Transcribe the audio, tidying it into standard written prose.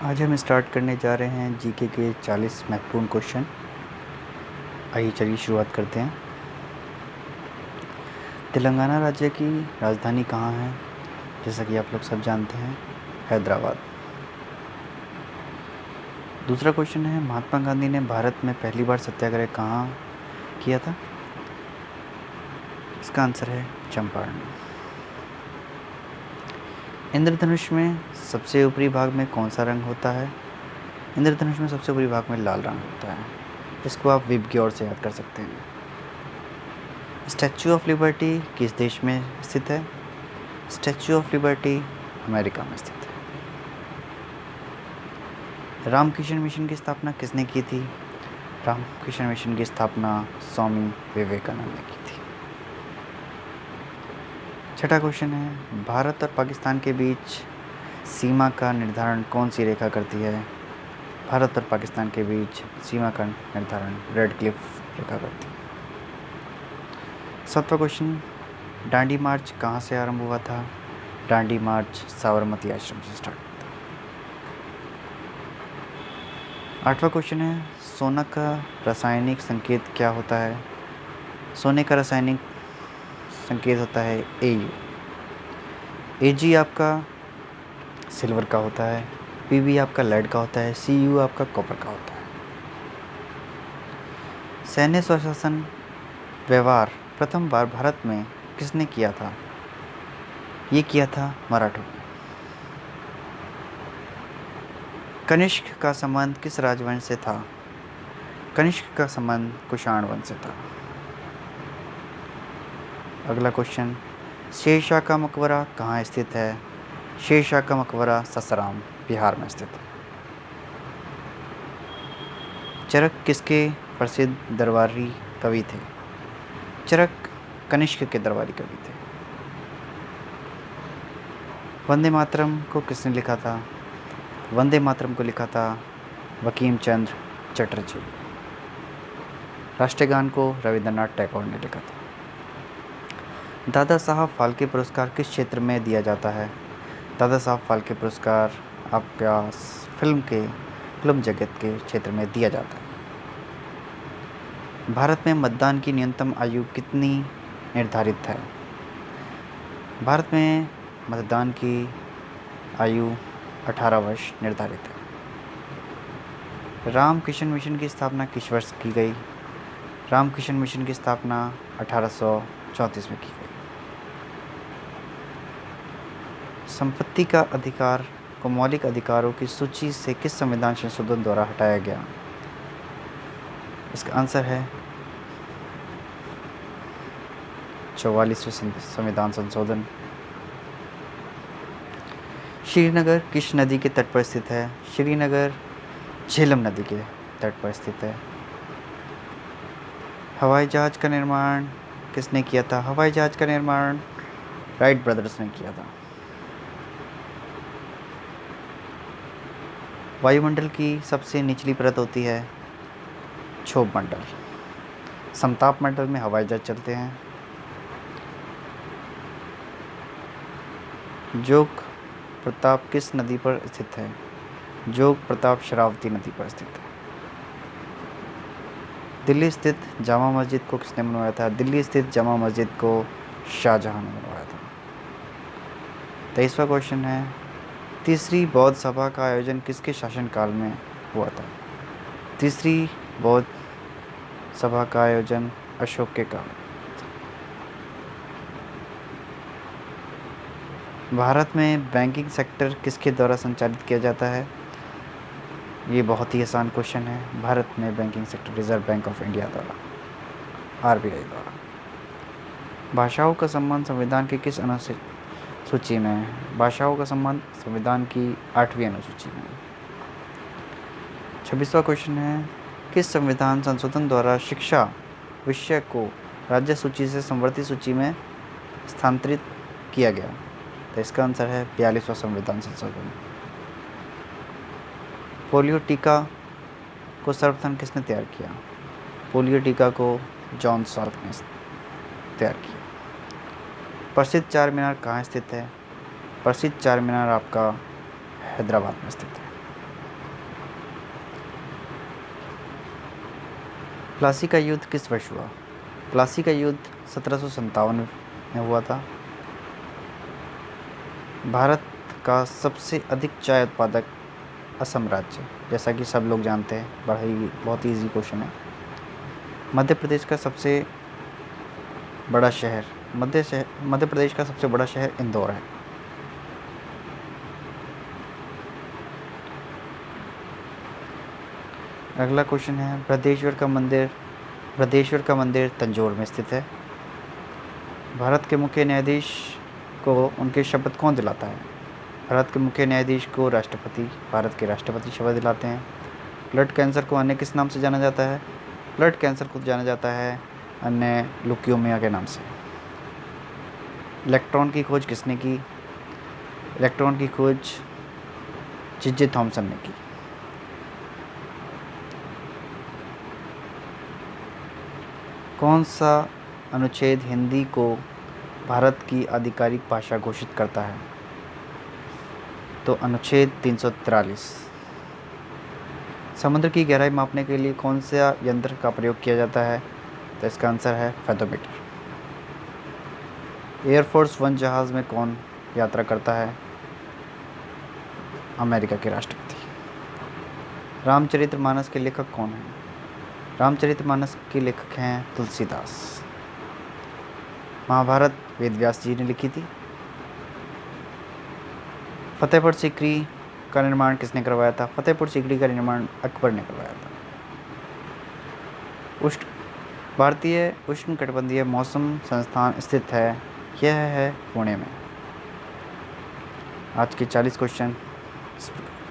आज हम स्टार्ट करने जा रहे हैं जीके के 40 महत्वपूर्ण क्वेश्चन। आइए चलिए शुरुआत करते हैं। तेलंगाना राज्य की राजधानी कहाँ है? जैसा कि आप लोग सब जानते हैं, हैदराबाद। दूसरा क्वेश्चन है, महात्मा गांधी ने भारत में पहली बार सत्याग्रह कहाँ किया था? इसका आंसर है चंपारण। इंद्रधनुष में सबसे ऊपरी भाग में कौन सा रंग होता है? इंद्रधनुष में सबसे ऊपरी भाग में लाल रंग होता है। इसको आप विब की ओर से याद कर सकते हैं। स्टैच्यू ऑफ लिबर्टी किस देश में स्थित है? स्टैच्यू ऑफ लिबर्टी अमेरिका में स्थित है। रामकृष्ण मिशन की स्थापना किसने की थी? रामकृष्ण मिशन की स्थापना स्वामी विवेकानंद ने की थी। छठा क्वेश्चन है, भारत और पाकिस्तान के बीच सीमा का निर्धारण कौन सी रेखा करती है? भारत और पाकिस्तान के बीच सीमा का निर्धारण रेड क्लिफ रेखा करती है। सातवां क्वेश्चन, डांडी मार्च कहाँ से आरंभ हुआ था? डांडी मार्च साबरमती आश्रम से स्टार्ट हुआ था। आठवां क्वेश्चन है, सोना का रासायनिक संकेत क्या होता है? सोने का रासायनिक संकेत होता है AU। AG आपका सिल्वर का होता है, PB आपका लेड का होता है, CU आपका कॉपर का होता है। सैन्य स्वशासन व्यवहार प्रथम बार भारत में किसने किया था? ये किया था मराठों ने। कनिष्क का संबंध किस राजवंश से था? कनिष्क का संबंध कुषाण वंश से था। अगला क्वेश्चन, शेरशाह का मकबरा कहाँ स्थित है? शेरशाह का मकबरा ससाराम बिहार में स्थित है। चरक किसके प्रसिद्ध दरबारी कवि थे? चरक कनिष्क के दरबारी कवि थे। वंदे मातरम को किसने लिखा था? वंदे मातरम को लिखा था बंकिम चंद्र चटर्जी। राष्ट्रीय गान को रविंद्रनाथ टैगोर ने लिखा था। दादा साहब फाल्के पुरस्कार किस क्षेत्र में दिया जाता है? दादा साहब फाल्के पुरस्कार आपका फिल्म जगत के क्षेत्र में दिया जाता है। भारत में मतदान की न्यूनतम आयु कितनी निर्धारित है? भारत में मतदान की आयु 18 वर्ष निर्धारित है। रामकृष्ण मिशन की स्थापना किस वर्ष की गई? रामकृष्ण मिशन की स्थापना 1834 में की गई। संपत्ति का अधिकार को मौलिक अधिकारों की सूची से किस संविधान संशोधन द्वारा हटाया गया? इसका आंसर है 44वें संविधान संशोधन। श्रीनगर किस नदी के तट पर स्थित है? श्रीनगर झेलम नदी के तट पर स्थित है। हवाई जहाज़ का निर्माण किसने किया था? हवाई जहाज़ का निर्माण राइट ब्रदर्स ने किया था। वायुमंडल की सबसे निचली परत होती है क्षोभ मंडल। समताप मंडल में हवाई जहाज चलते हैं। जोग प्रताप किस नदी पर स्थित है? जोग प्रताप शरावती नदी पर स्थित है। दिल्ली स्थित जामा मस्जिद को किसने बनवाया था? दिल्ली स्थित जामा मस्जिद को शाहजहां ने बनवाया था। 23वां क्वेश्चन है, तीसरी बौद्ध सभा का आयोजन किसके शासनकाल में हुआ था? तीसरी बौद्ध सभा का आयोजन अशोक के काल। भारत में बैंकिंग सेक्टर किसके द्वारा संचालित किया जाता है? ये बहुत ही आसान क्वेश्चन है। भारत में banking sector reserve bank of India द्वारा, RBI द्वारा। भाषाओं का संबंध संविधान की किस अनुसूची में है? भाषाओं का संबंध संविधान की 8वीं अनुसूची में है। 26वां क्वेश्चन है, किस संविधान संशोधन द्वारा शिक्षा विषय को राज्य सूची से समवर्ती सूची में स्थानांतरित किया गया? तो इसका आंसर है 42वां संविधान संशोधन। पोलियो टीका को सर्वप्रथम किसने तैयार किया? पोलियो टीका को जॉन साल्क ने तैयार किया। प्रसिद्ध चार मीनार कहाँ स्थित है? प्रसिद्ध चार मीनार आपका हैदराबाद में स्थित है। प्लासी का युद्ध किस वर्ष हुआ? प्लासी का युद्ध 1757 में हुआ था। भारत का सबसे अधिक चाय उत्पादक असम राज्य, जैसा कि सब लोग जानते हैं, बहुत ही ईजी क्वेश्चन है। मध्य प्रदेश का सबसे बड़ा शहर, मध्य प्रदेश का सबसे बड़ा शहर इंदौर है। अगला क्वेश्चन है, बृहदेश्वर का मंदिर तंजौर में स्थित है। भारत के मुख्य न्यायाधीश को उनके शपथ कौन दिलाता है? भारत के मुख्य न्यायाधीश को भारत के राष्ट्रपति शपथ दिलाते हैं। ब्लड कैंसर को अन्य किस नाम से जाना जाता है? ब्लड कैंसर को जाना जाता है अन्य ल्यूकेमिया के नाम से। इलेक्ट्रॉन की खोज किसने की? इलेक्ट्रॉन की खोज जे थॉमसन ने की। कौन सा अनुच्छेद हिंदी को भारत की आधिकारिक भाषा घोषित करता है? तो अनुच्छेद 343। समुद्र की गहराई मापने के लिए कौन सा यंत्र का प्रयोग किया जाता है? तो इसका आंसर है फेथोमीटर। एयरफोर्स 1 जहाज़ में कौन यात्रा करता है? अमेरिका के राष्ट्रपति। रामचरितमानस के लेखक कौन हैं? रामचरितमानस के लेखक हैं तुलसीदास। महाभारत वेदव्यास जी ने लिखी थी। फतेहपुर सीकरी का निर्माण किसने करवाया था? फतेहपुर सीकरी का निर्माण अकबर ने करवाया था। भारतीय उष्णकटिबंधीय मौसम संस्थान स्थित है, यह है पुणे में। आज के 40 क्वेश्चन इस प्रकार।